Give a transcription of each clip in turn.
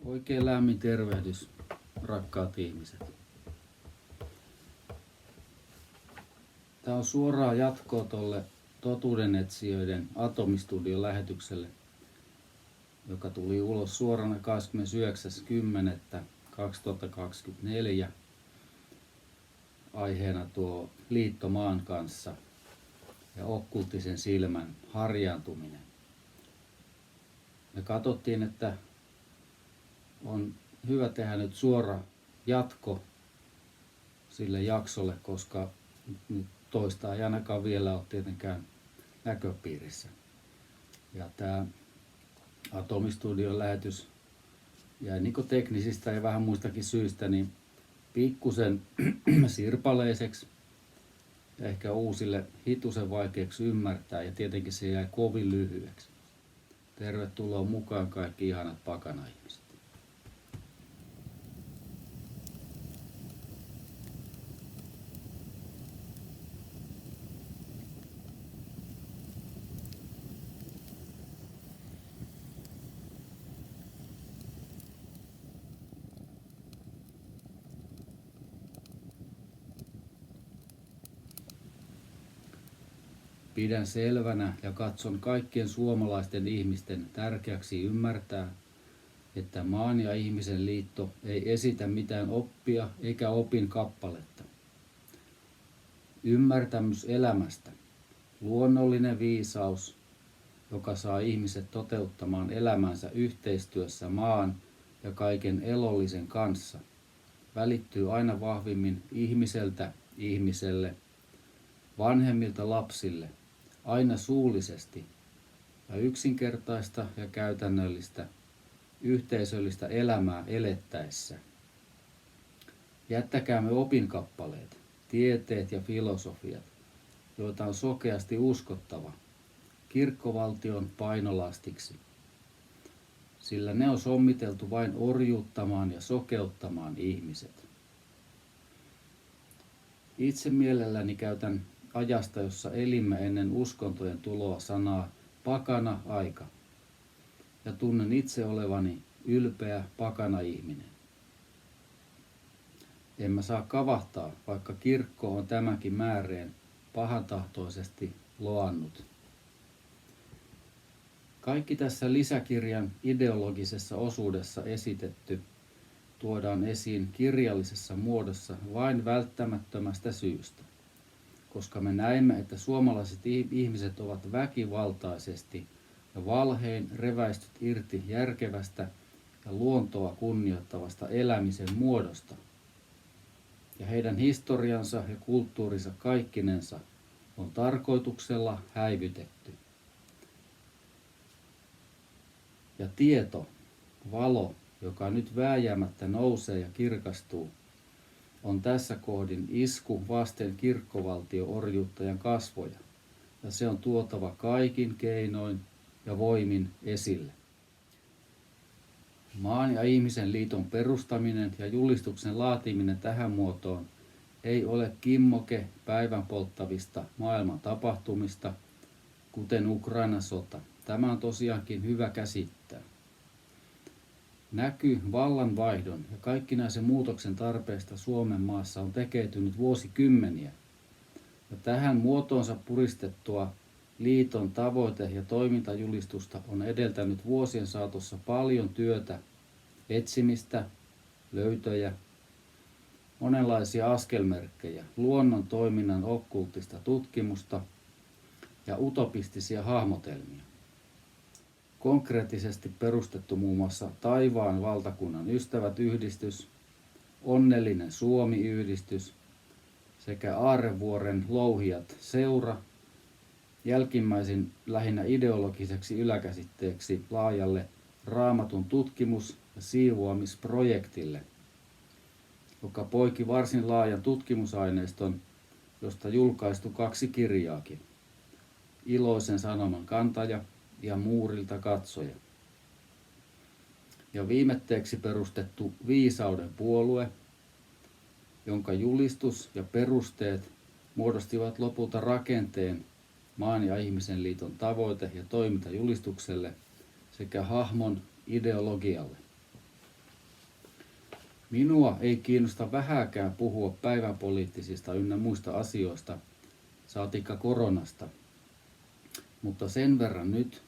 Oikein lämmin tervehdys, rakkaat ihmiset. Tämä on suoraa jatkoa tuolle totuudenetsijöiden Atomistudion lähetykselle, joka tuli ulos suorana 29.10.2024. Aiheena tuo liitto maan kanssa ja okkulttisen silmän harjaantuminen. Me katsottiin, että on hyvä tehdä nyt suora jatko sille jaksolle, koska nyt toista ei ainakaan vielä ole tietenkään näköpiirissä. Ja tämä Atomistudion lähetys jäi niin teknisistä ja vähän muistakin syistä niin pikkusen sirpaleiseksi ja ehkä uusille hitusen vaikeaksi ymmärtää, ja tietenkin se jäi kovin lyhyeksi. Tervetuloa mukaan kaikki ihanat pakana-ihmiset. Pidän selvänä ja katson kaikkien suomalaisten ihmisten tärkeäksi ymmärtää, että maan ja ihmisen liitto ei esitä mitään oppia eikä opin kappaletta. Ymmärtämys elämästä, luonnollinen viisaus, joka saa ihmiset toteuttamaan elämänsä yhteistyössä maan ja kaiken elollisen kanssa, välittyy aina vahvimmin ihmiseltä ihmiselle, vanhemmilta lapsille, aina suullisesti ja yksinkertaista ja käytännöllistä yhteisöllistä elämää elettäessä. Jättäkäämme opinkappaleet, tieteet ja filosofiat, joita on sokeasti uskottava, kirkkovaltion painolastiksi, sillä ne on sommiteltu vain orjuuttamaan ja sokeuttamaan ihmiset. Itse mielelläni käytän ajasta, jossa elimme ennen uskontojen tuloa sanaa pakana aika, ja tunnen itse olevani ylpeä pakana ihminen. En mä saa kavahtaa, vaikka kirkko on tämäkin määreen pahantahtoisesti loannut. Kaikki tässä lisäkirjan ideologisessa osuudessa esitetty tuodaan esiin kirjallisessa muodossa vain välttämättömästä syystä, koska me näemme, että suomalaiset ihmiset ovat väkivaltaisesti ja valhein reväistyt irti järkevästä ja luontoa kunnioittavasta elämisen muodosta, ja heidän historiansa ja kulttuurinsa kaikkinensa on tarkoituksella häivytetty. Ja tieto, valo, joka nyt vääjäämättä nousee ja kirkastuu, on tässä kohdin isku vasten kirkkovaltio-orjuuttajan kasvoja, ja se on tuotava kaikin keinoin ja voimin esille. Maan ja ihmisen liiton perustaminen ja julistuksen laatiminen tähän muotoon ei ole kimmoke päivän polttavista maailman tapahtumista, kuten Ukrainan sota. Tämä on tosiaankin hyvä käsittää. Näky vallanvaihdon ja kaikkinaisen muutoksen tarpeesta Suomen maassa on tekeytynyt vuosikymmeniä, ja tähän muotoonsa puristettua liiton tavoite- ja toimintajulistusta on edeltänyt vuosien saatossa paljon työtä, etsimistä, löytöjä, monenlaisia askelmerkkejä, luonnon toiminnan okkultista tutkimusta ja utopistisia hahmotelmia. Konkreettisesti perustettu muun muassa Taivaan valtakunnan ystävät-yhdistys, Onnellinen Suomi-yhdistys sekä Aarevuoren louhijat seura, jälkimmäisin lähinnä ideologiseksi yläkäsitteeksi laajalle Raamatun tutkimus- ja siivoamisprojektille, joka poiki varsin laajan tutkimusaineiston, josta julkaistu 2 kirjaakin, Iloisen sanoman kantaja ja Muurilta katsoja. Ja viimetteeksi perustettu Viisauden puolue, jonka julistus ja perusteet muodostivat lopulta rakenteen maan ja ihmisen liiton tavoite- ja toimintajulistukselle sekä hahmon ideologialle. Minua ei kiinnosta vähääkään puhua päivänpoliittisista ynnä muista asioista, saatikka koronasta. Mutta sen verran nyt,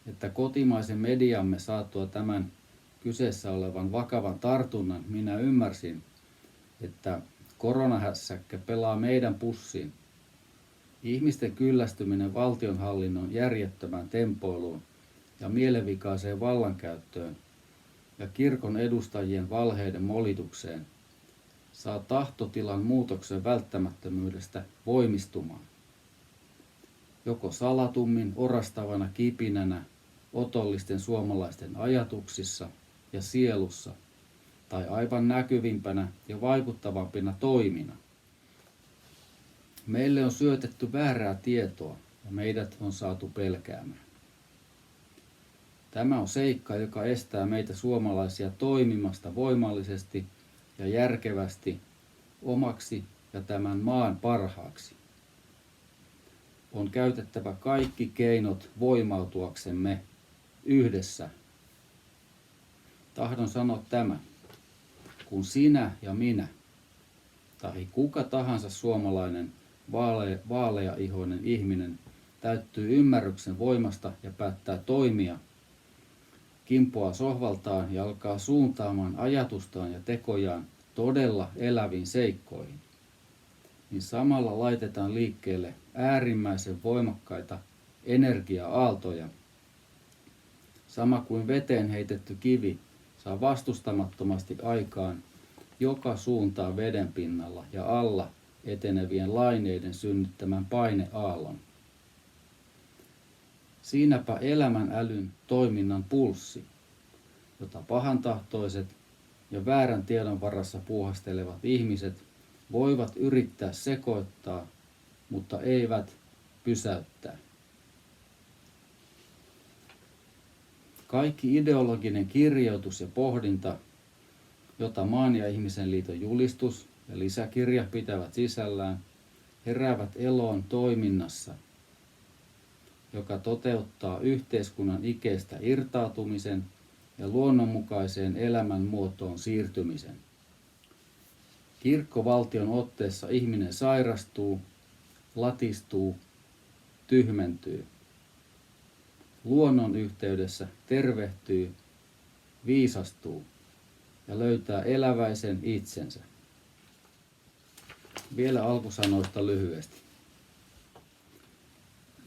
että kotimaisen mediamme saattua tämän kyseessä olevan vakavan tartunnan minä ymmärsin, että koronahässäkkä pelaa meidän pussiin. Ihmisten kyllästyminen valtionhallinnon järjettömään tempoiluun ja mielenvikaiseen vallankäyttöön ja kirkon edustajien valheiden molitukseen saa tahtotilan muutoksen välttämättömyydestä voimistumaan. Joko salatummin orastavana kipinänä otollisten suomalaisten ajatuksissa ja sielussa, tai aivan näkyvimpänä ja vaikuttavampina toimina. Meille on syötetty väärää tietoa ja meidät on saatu pelkäämään. Tämä on seikka, joka estää meitä suomalaisia toimimasta voimallisesti ja järkevästi omaksi ja tämän maan parhaaksi. On käytettävä kaikki keinot voimautuaksemme yhdessä. Tahdon sanoa tämän. Kun sinä ja minä, tai kuka tahansa suomalainen vaaleaihoinen ihminen täyttyy ymmärryksen voimasta ja päättää toimia, kimpoaa sohvaltaan ja alkaa suuntaamaan ajatustaan ja tekojaan todella eläviin seikkoihin, niin samalla laitetaan liikkeelle äärimmäisen voimakkaita energia-aaltoja. Sama kuin veteen heitetty kivi saa vastustamattomasti aikaan joka suuntaan veden pinnalla ja alla etenevien laineiden synnyttämän paineaallon. Siinäpä elämän älyn toiminnan pulssi, jota pahantahtoiset ja väärän tiedon varassa puuhastelevat ihmiset voivat yrittää sekoittaa, mutta eivät pysäyttää. Kaikki ideologinen kirjoitus ja pohdinta, jota Maan ja ihmisen liiton julistus ja lisäkirja pitävät sisällään, heräävät eloon toiminnassa, joka toteuttaa yhteiskunnan ikeestä irtautumisen ja luonnonmukaiseen elämänmuotoon siirtymisen. Kirkkovaltion otteessa ihminen sairastuu, latistuu, tyhmentyy. Luonnon yhteydessä tervehtyy, viisastuu ja löytää eläväisen itsensä. Vielä alkusanoista lyhyesti.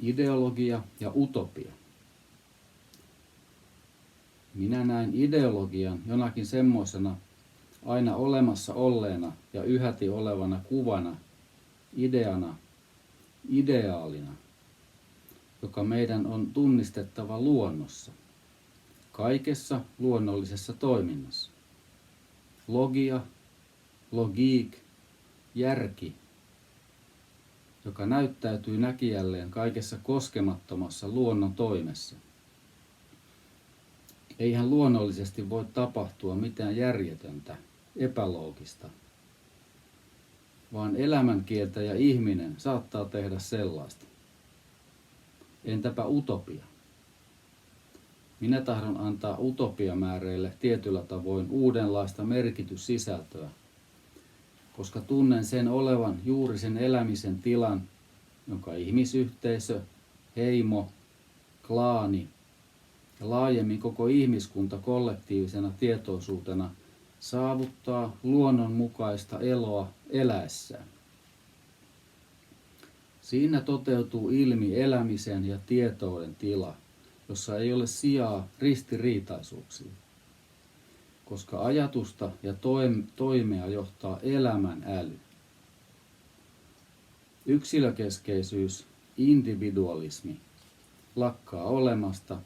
Ideologia ja utopia. Minä näen ideologian jonakin semmoisena aina olemassa olleena ja yhäti olevana kuvana, ideana, ideaalina, joka meidän on tunnistettava luonnossa, kaikessa luonnollisessa toiminnassa. Logia, logiik, järki, joka näyttäytyy näkijälleen kaikessa koskemattomassa luonnon toimessa. Eihän luonnollisesti voi tapahtua mitään järjetöntä, epäloogista, vaan elämänkieltä ja ihminen saattaa tehdä sellaista. Entäpä utopia? Minä tahdon antaa utopiamääreille tietyllä tavoin uudenlaista merkityssisältöä, koska tunnen sen olevan juuri sen elämisen tilan, jonka ihmisyhteisö, heimo, klaani ja laajemmin koko ihmiskunta kollektiivisena tietoisuutena saavuttaa luonnonmukaista eloa eläessään. Siinä toteutuu ilmi elämisen ja tietouden tila, jossa ei ole sijaa ristiriitaisuuksiin, koska ajatusta ja toimea johtaa elämän äly. Yksilökeskeisyys, individualismi, lakkaa olemasta,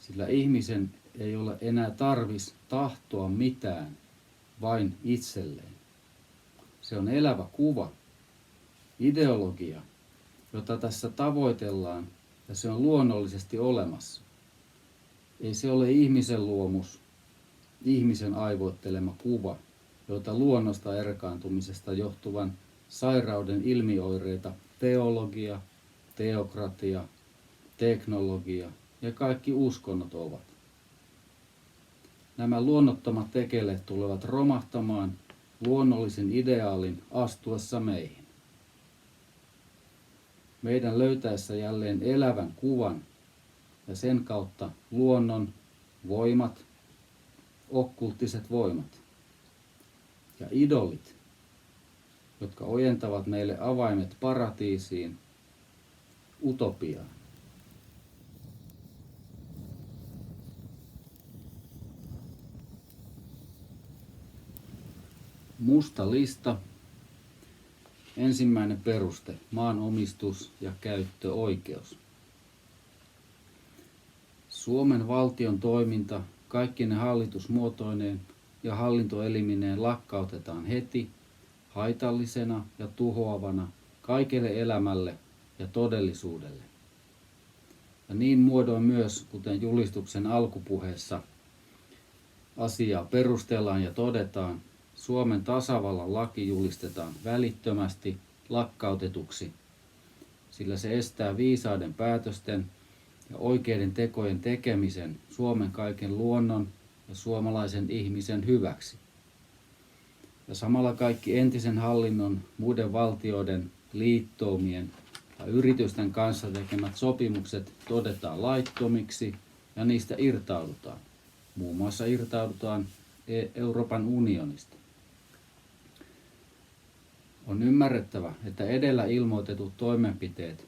sillä ihmisen ei ole enää tarvis tahtoa mitään, vain itselleen. Se on elävä kuva, ideologia, jota tässä tavoitellaan, ja se on luonnollisesti olemassa. Ei se ole ihmisen luomus, ihmisen aivoittelema kuva, jota luonnosta erkaantumisesta johtuvan sairauden ilmioireita teologia, teokratia, teknologia ja kaikki uskonnot ovat. Nämä luonnottomat tekeleet tulevat romahtamaan luonnollisen ideaalin astuessa meihin. Meidän löytäessä jälleen elävän kuvan ja sen kautta luonnon voimat, okkulttiset voimat ja idolit, jotka ojentavat meille avaimet paratiisiin, utopiaan. Musta lista. Ensimmäinen peruste, maanomistus ja käyttöoikeus. Suomen valtion toiminta kaikkine hallitusmuotoineen ja hallintoelimineen lakkautetaan heti haitallisena ja tuhoavana kaikelle elämälle ja todellisuudelle. Ja niin muodoin myös, kuten julistuksen alkupuheessa asiaa perustellaan ja todetaan, Suomen tasavallan laki julistetaan välittömästi lakkautetuksi, sillä se estää viisaiden päätösten ja oikeiden tekojen tekemisen Suomen kaiken luonnon ja suomalaisen ihmisen hyväksi. Ja samalla kaikki entisen hallinnon, muiden valtioiden, liittoumien ja yritysten kanssa tekemät sopimukset todetaan laittomiksi ja niistä irtaudutaan. Muun muassa irtaudutaan Euroopan unionista. On ymmärrettävä, että edellä ilmoitetut toimenpiteet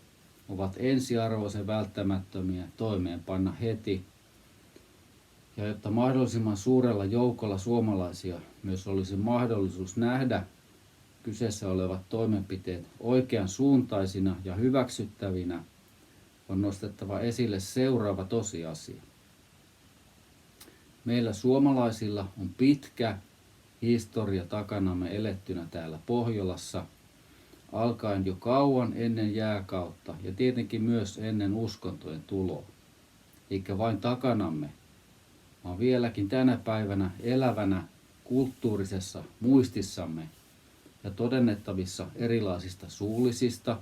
ovat ensiarvoisen välttämättömiä toimeenpanna heti, ja jotta mahdollisimman suurella joukolla suomalaisia myös olisi mahdollisuus nähdä kyseessä olevat toimenpiteet oikean suuntaisina ja hyväksyttävinä, on nostettava esille seuraava tosiasia. Meillä suomalaisilla on pitkä historia takanamme elettynä täällä Pohjolassa, alkaen jo kauan ennen jääkautta ja tietenkin myös ennen uskontojen tuloa. Eikä vain takanamme, vaan vieläkin tänä päivänä elävänä kulttuurisessa muistissamme ja todennettavissa erilaisista suullisista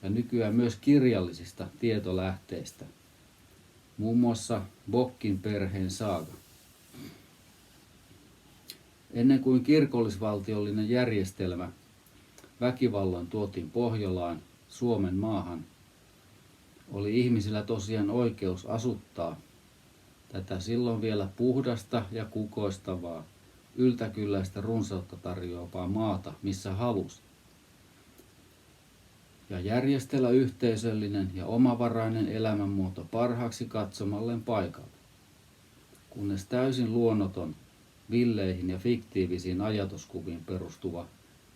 ja nykyään myös kirjallisista tietolähteistä. Muun muassa Bokkin perheen saaga. Ennen kuin kirkollisvaltiollinen järjestelmä väkivalloin tuotiin Pohjolaan, Suomen maahan, oli ihmisillä tosiaan oikeus asuttaa tätä silloin vielä puhdasta ja kukoistavaa, yltäkylläistä runsautta tarjoavaa maata, missä halusi. Ja järjestellä yhteisöllinen ja omavarainen elämänmuoto parhaaksi katsomalleen paikalle, kunnes täysin luonnoton, villeihin ja fiktiivisiin ajatuskuviin perustuva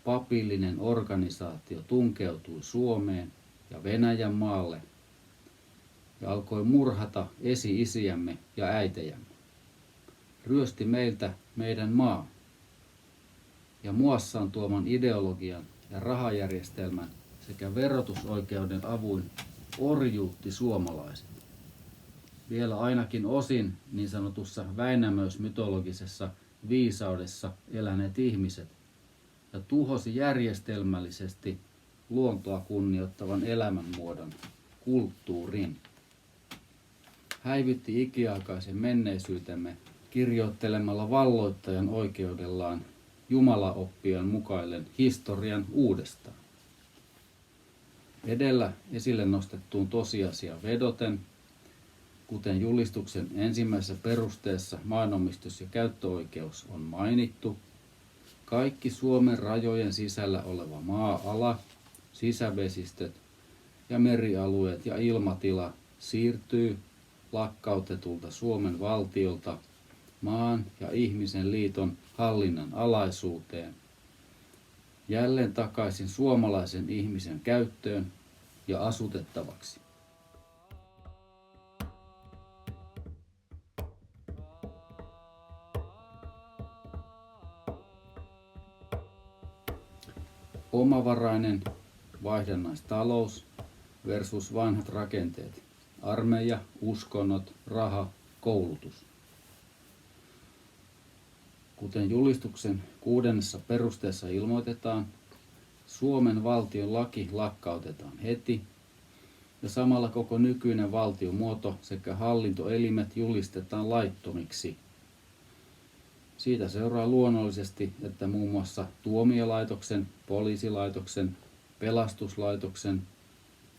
papillinen organisaatio tunkeutui Suomeen ja Venäjän maalle ja alkoi murhata esi-isiämme ja äitejämme. Ryösti meiltä meidän maa ja muassaan tuoman ideologian ja rahajärjestelmän sekä verotusoikeuden avuin orjuutti suomalaiset. Vielä ainakin osin niin sanotussa väinämöismytologisessa viisaudessa eläneet ihmiset ja tuhosi järjestelmällisesti luontoa kunnioittavan elämänmuodon, kulttuurin. Häivytti ikiaikaisen menneisyytemme kirjoittelemalla valloittajan oikeudellaan jumalaoppiaan mukaillen historian uudestaan. Edellä esille nostettuun tosiasiaan vedoten, kuten julistuksen ensimmäisessä perusteessa maanomistus ja käyttöoikeus on mainittu, kaikki Suomen rajojen sisällä oleva maa-ala, sisävesistöt ja merialueet ja ilmatila siirtyy lakkautetulta Suomen valtiolta maan ja ihmisen liiton hallinnan alaisuuteen, jälleen takaisin suomalaisen ihmisen käyttöön ja asutettavaksi. Omavarainen vaihdannaistalous versus vanhat rakenteet, armeija, uskonnot, raha, koulutus. Kuten julistuksen 6. perusteessa ilmoitetaan, Suomen valtion laki lakkautetaan heti ja samalla koko nykyinen valtiomuoto sekä hallintoelimet julistetaan laittomiksi. Siitä seuraa luonnollisesti, että muun muassa tuomiolaitoksen, poliisilaitoksen, pelastuslaitoksen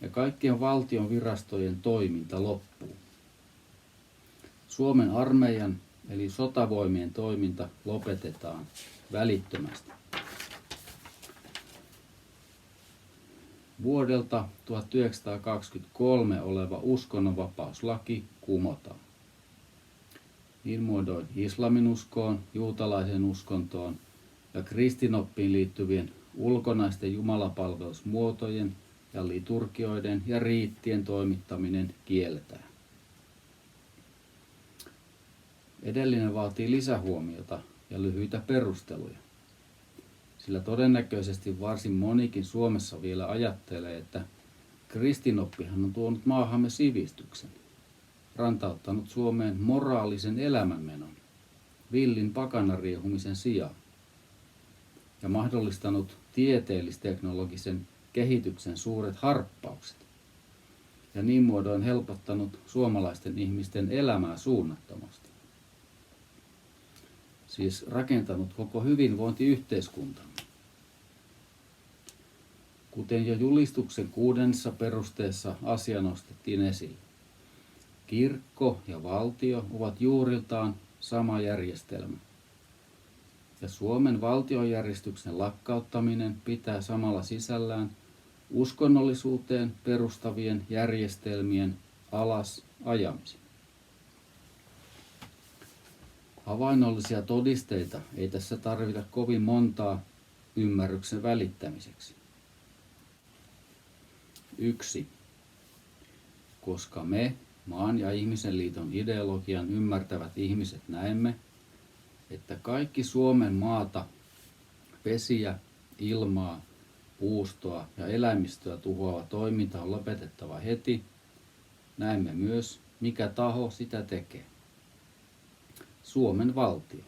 ja kaikkien valtion virastojen toiminta loppuu. Suomen armeijan eli sotavoimien toiminta lopetetaan välittömästi. Vuodelta 1923 oleva uskonnonvapauslaki kumotaan. Niin muodoin islaminuskoon, juutalaisen uskontoon ja kristinoppiin liittyvien ulkonaisten jumalapalvelusmuotojen ja liturgioiden ja riittien toimittaminen kielletään. Edellinen vaatii lisähuomiota ja lyhyitä perusteluja, sillä todennäköisesti varsin monikin Suomessa vielä ajattelee, että kristinoppihan on tuonut maahamme sivistyksen, rantauttanut Suomeen moraalisen elämänmenon, villin pakanariehumisen sijaan ja mahdollistanut tieteellisteknologisen kehityksen suuret harppaukset ja niin muodoin helpottanut suomalaisten ihmisten elämää suunnattomasti. Siis rakentanut koko hyvinvointiyhteiskuntamme. Kuten jo julistuksen 6. perusteessa asia nostettiin esille. Kirkko ja valtio ovat juuriltaan sama järjestelmä. Ja Suomen valtiojärjestyksen lakkauttaminen pitää samalla sisällään uskonnollisuuteen perustavien järjestelmien alas ajamisen. Havainnollisia todisteita ei tässä tarvita kovin montaa ymmärryksen välittämiseksi. 1. Koska me, maan ja ihmisen liiton ideologian ymmärtävät ihmiset näemme, että kaikki Suomen maata, vesiä, ilmaa, puustoa ja eläimistöä tuhoava toiminta on lopetettava heti, näemme myös, mikä taho sitä tekee. Suomen valtio.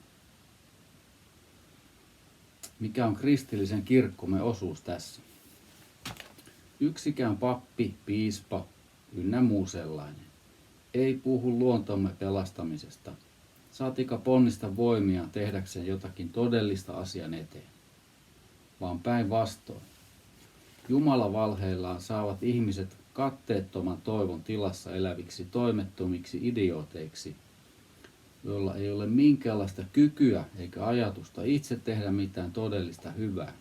Mikä on kristillisen kirkkomme osuus tässä? Yksikään pappi, piispa ynnä muu sellainen ei puhu luontomme pelastamisesta, saatika ponnista voimia tehdäkseen jotakin todellista asian eteen, vaan päinvastoin. Jumala valheillaan saavat ihmiset katteettoman toivon tilassa eläviksi toimettomiksi idiooteiksi, joilla ei ole minkäänlaista kykyä eikä ajatusta itse tehdä mitään todellista hyvää.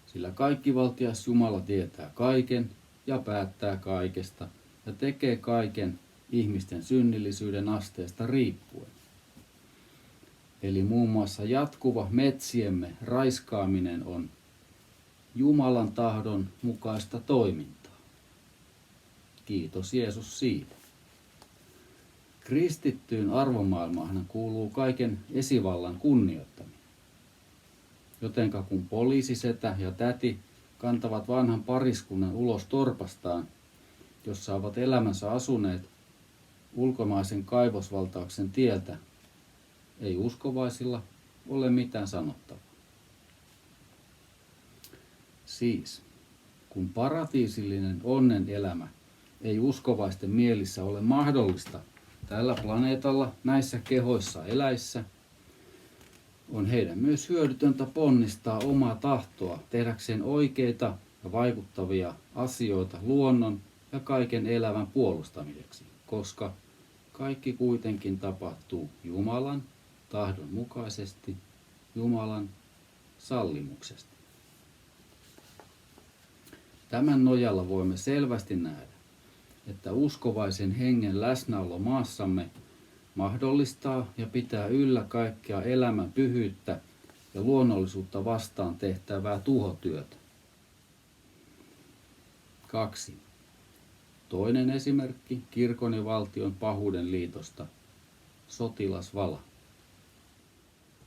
Sillä kaikkivaltias Jumala tietää kaiken ja päättää kaikesta ja tekee kaiken ihmisten synnillisyyden asteesta riippuen. Eli muun muassa jatkuva metsiemme raiskaaminen on Jumalan tahdon mukaista toimintaa. Kiitos Jeesus siitä. Kristittyyn arvomaailmaan kuuluu kaiken esivallan kunnioittaminen. Jotenka kun poliisisetä ja täti kantavat vanhan pariskunnan ulos torpastaan, jossa ovat elämänsä asuneet ulkomaisen kaivosvaltauksen tieltä, ei uskovaisilla ole mitään sanottavaa. Siis, kun paratiisillinen onnen elämä ei uskovaisten mielissä ole mahdollista tällä planeetalla näissä kehoissa eläissä, on heidän myös hyödytöntä ponnistaa omaa tahtoa tehdäkseen oikeita ja vaikuttavia asioita luonnon ja kaiken elävän puolustamiseksi, koska kaikki kuitenkin tapahtuu Jumalan tahdon mukaisesti, Jumalan sallimuksesta. Tämän nojalla voimme selvästi nähdä, että uskovaisen hengen läsnäolo maassamme mahdollistaa ja pitää yllä kaikkea elämän pyhyyttä ja luonnollisuutta vastaan tehtävää tuhotyötä. 2. Toinen esimerkki kirkon ja valtion pahuuden liitosta, sotilasvala.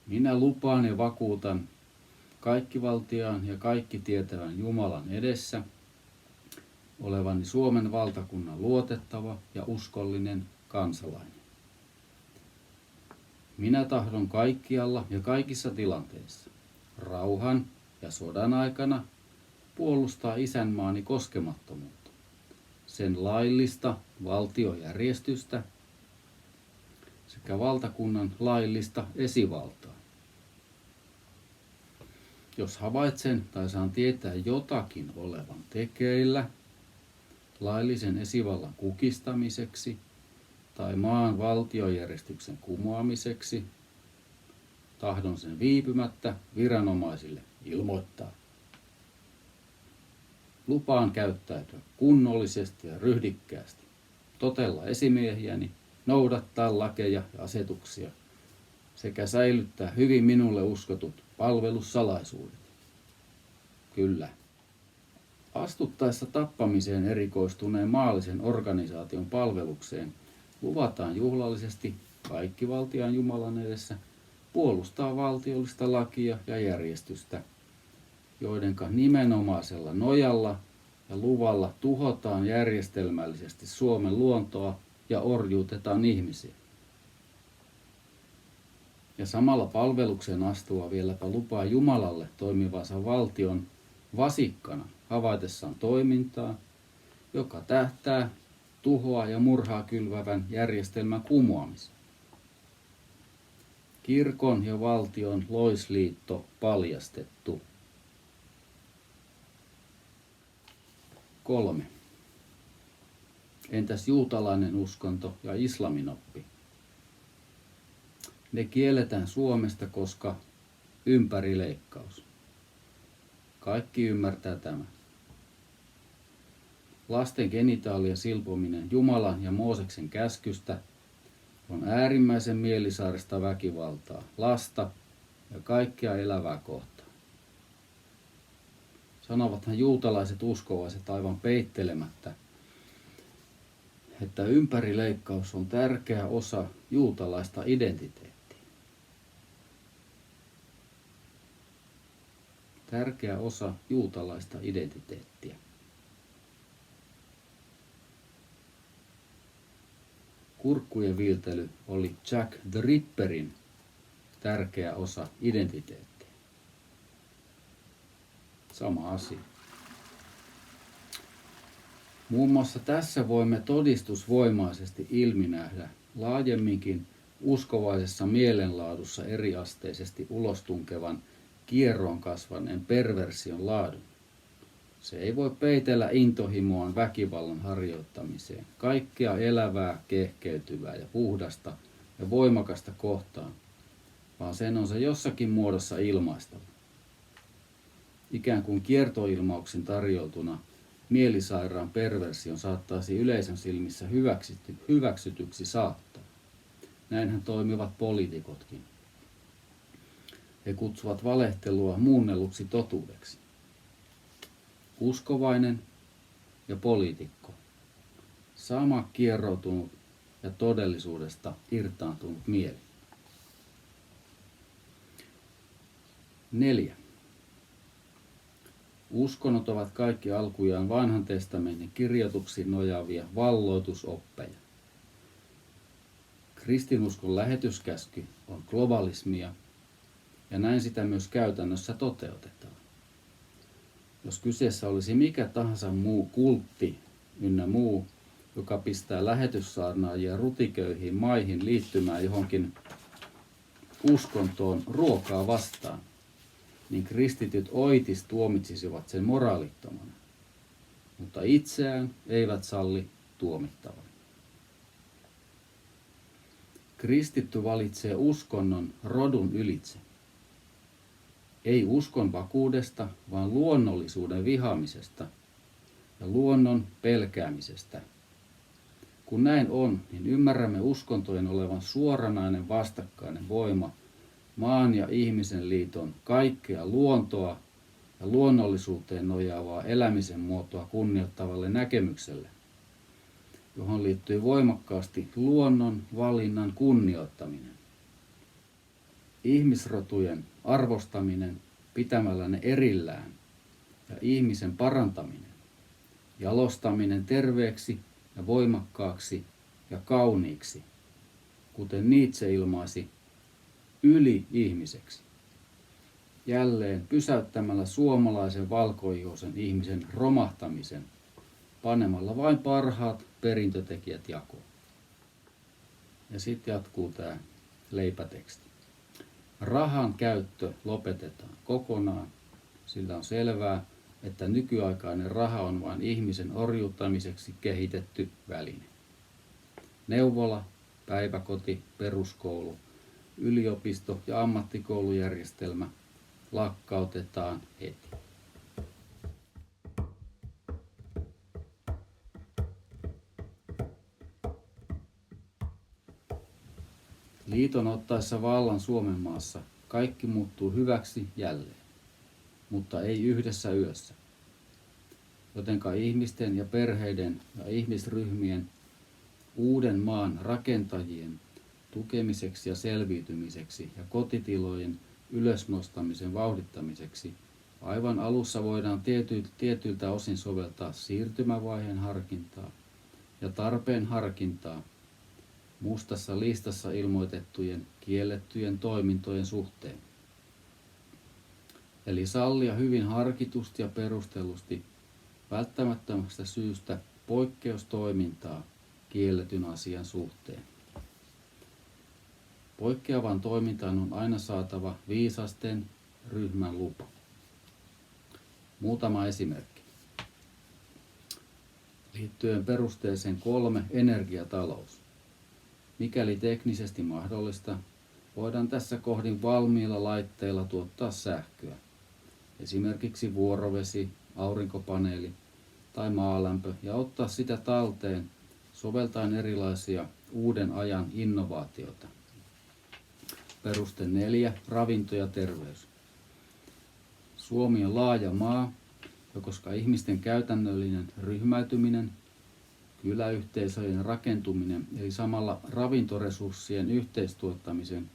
Minä lupaan ja vakuutan kaikkivaltiaan ja kaikki tietävän Jumalan edessä olevani Suomen valtakunnan luotettava ja uskollinen kansalainen. Minä tahdon kaikkialla ja kaikissa tilanteissa, rauhan ja sodan aikana, puolustaa isänmaani koskemattomuutta, sen laillista valtiojärjestystä sekä valtakunnan laillista esivaltaa. Jos havaitsen tai saan tietää jotakin olevan tekeillä laillisen esivallan kukistamiseksi tai maan valtiojärjestyksen kumoamiseksi, tahdon sen viipymättä viranomaisille ilmoittaa. Lupaan käyttäytyä kunnollisesti ja ryhdikkäästi, totella esimiehiäni, noudattaa lakeja ja asetuksia sekä säilyttää hyvin minulle uskotut palvelussalaisuudet. Kyllä. Astuttaessa tappamiseen erikoistuneen maallisen organisaation palvelukseen luvataan juhlallisesti kaikkivaltiaan Jumalan edessä puolustaa valtiollista lakia ja järjestystä, joidenka nimenomaisella nojalla ja luvalla tuhotaan järjestelmällisesti Suomen luontoa ja orjuutetaan ihmisiä. Ja samalla palvelukseen astua vieläpä lupaa Jumalalle toimivansa valtion vasikkana havaitessaan toimintaa, joka tähtää tuhoa ja murhaa kylvävän järjestelmän kumoamiseen. Kirkon ja valtion loisliitto paljastettu. 3. Entäs juutalainen uskonto ja islaminoppi? Ne kielletään Suomesta, koska ympärileikkaus. Kaikki ymmärtää tämän. Lasten genitaalien silpominen Jumalan ja Mooseksen käskystä on äärimmäisen mielisairasta väkivaltaa lasta ja kaikkea elävää kohtaan. Sanovathan juutalaiset uskovaiset aivan peittelemättä, että ympärileikkaus on tärkeä osa juutalaista identiteettiä. Tärkeä osa juutalaista identiteettiä. Kurkkujen viiltely oli Jack the Ripperin tärkeä osa identiteettiä. Sama asia. Muun muassa tässä voimme todistusvoimaisesti ilminähdä laajemminkin uskovaisessa mielenlaadussa eriasteisesti ulostunkevan kierroon kasvaneen perversion laadun. Se ei voi peitellä intohimoaan väkivallan harjoittamiseen, kaikkea elävää, kehkeytyvää ja puhdasta ja voimakasta kohtaan, vaan sen on se jossakin muodossa ilmaistava. Ikään kuin kiertoilmauksin tarjoutuna mielisairaan perversion saattaisi yleisön silmissä hyväksytyksi saattaa. Näinhän toimivat poliitikotkin. He kutsuvat valehtelua muunnelluksi totuudeksi. Uskovainen ja poliitikko. Sama kierroutunut ja todellisuudesta irtaantunut mieli. 4. Uskonnot ovat kaikki alkujaan vanhan testamentin kirjoituksiin nojaavia valloitusoppeja. Kristinuskon lähetyskäsky on globalismia, ja näin sitä myös käytännössä toteutetaan. Jos kyseessä olisi mikä tahansa muu kultti ynnä muu, joka pistää lähetyssaarnaajia rutiköyhiin maihin liittymään johonkin uskontoon ruokaa vastaan, niin kristityt oitis tuomitsisivat sen moraalittomana, mutta itseään eivät salli tuomittavan. Kristitty valitsee uskonnon rodun ylitse. Ei uskon vakuudesta, vaan luonnollisuuden vihaamisesta ja luonnon pelkäämisestä. Kun näin on, niin ymmärrämme uskontojen olevan suoranainen vastakkainen voima maan ja ihmisen liiton kaikkea luontoa ja luonnollisuuteen nojaavaa elämisen muotoa kunnioittavalle näkemykselle, johon liittyy voimakkaasti luonnon valinnan kunnioittaminen. Ihmisrotujen arvostaminen pitämällä ne erillään ja ihmisen parantaminen, jalostaminen terveeksi ja voimakkaaksi ja kauniiksi, kuten Nietzsche ilmaisi, yli-ihmiseksi. Jälleen pysäyttämällä suomalaisen valkoihoisen ihmisen romahtamisen, panemalla vain parhaat perintötekijät jakoon. Ja sitten jatkuu tämä leipäteksti. Rahan käyttö lopetetaan kokonaan, sillä on selvää, että nykyaikainen raha on vain ihmisen orjuuttamiseksi kehitetty väline. Neuvola, päiväkoti, peruskoulu, yliopisto ja ammattikoulujärjestelmä lakkautetaan heti. Liiton ottaessa vallan Suomen maassa kaikki muuttuu hyväksi jälleen, mutta ei yhdessä yössä. Jotenka ihmisten ja perheiden ja ihmisryhmien uuden maan rakentajien tukemiseksi ja selviytymiseksi ja kotitilojen ylösnostamisen vauhdittamiseksi aivan alussa voidaan tietyiltä osin soveltaa siirtymävaiheen harkintaa ja tarpeen harkintaa mustassa listassa ilmoitettujen kiellettyjen toimintojen suhteen. Eli sallia hyvin harkitusti ja perustellusti välttämättömästä syystä poikkeustoimintaa kielletyn asian suhteen. Poikkeavan toimintaan on aina saatava viisasten ryhmän lupa. Muutama esimerkki. Liittyen perusteeseen 3, energiatalous. Mikäli teknisesti mahdollista, voidaan tässä kohdin valmiilla laitteilla tuottaa sähköä. Esimerkiksi vuorovesi, aurinkopaneeli tai maalämpö ja ottaa sitä talteen soveltaen erilaisia uuden ajan innovaatioita. Peruste 4. Ravinto ja terveys. Suomi on laaja maa, ja koska ihmisten käytännöllinen ryhmäytyminen, kyläyhteisöjen rakentuminen eli samalla ravintoresurssien yhteistuottamisen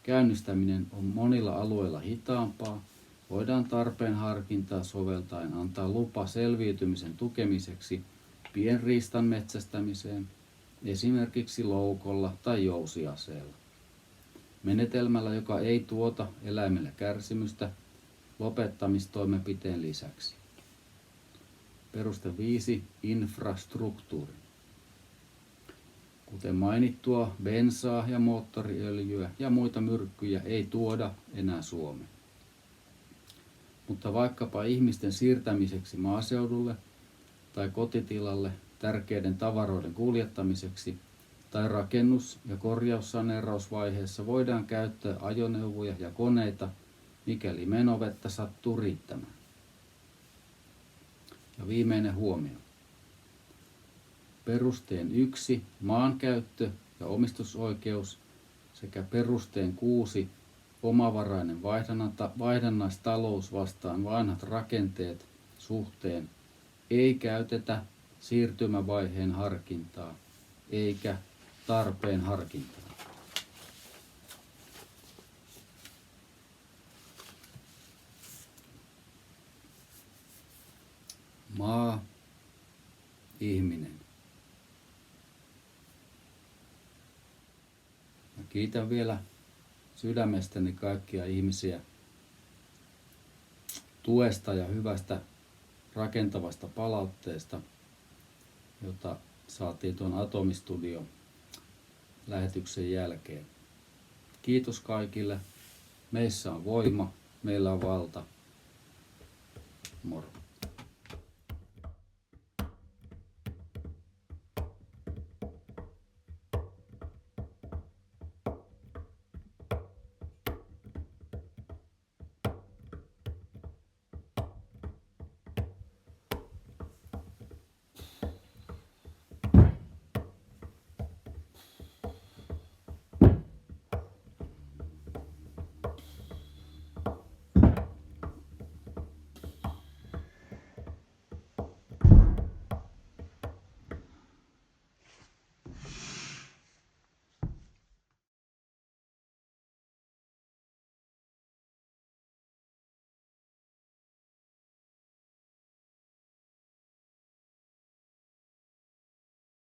käynnistäminen on monilla alueilla hitaampaa, voidaan tarpeen harkintaa soveltaen antaa lupa selviytymisen tukemiseksi pienriistan metsästämiseen, esimerkiksi loukolla tai jousiaseella. Menetelmällä, joka ei tuota eläimelle kärsimystä lopettamistoimenpiteen lisäksi. Peruste 5. Infrastruktuuri. Kuten mainittua, bensaa ja moottoriöljyä ja muita myrkkyjä ei tuoda enää Suomeen. Mutta vaikkapa ihmisten siirtämiseksi maaseudulle tai kotitilalle tärkeiden tavaroiden kuljettamiseksi tai rakennus- ja korjaussaneerausvaiheessa voidaan käyttää ajoneuvoja ja koneita, mikäli menovettä sattuu riittämään. Ja viimeinen huomio. Perusteen 1 maankäyttö ja omistusoikeus sekä perusteen 6 omavarainen vaihdannaistalous vastaan vanhat rakenteet suhteen ei käytetä siirtymävaiheen harkintaa eikä tarpeen harkintaa. Maa, ihminen. Mä kiitän vielä sydämestäni kaikkia ihmisiä tuesta ja hyvästä rakentavasta palautteesta, jota saatiin tuon Atomistudio lähetyksen jälkeen. Kiitos kaikille. Meissä on voima, meillä on valta. Moro.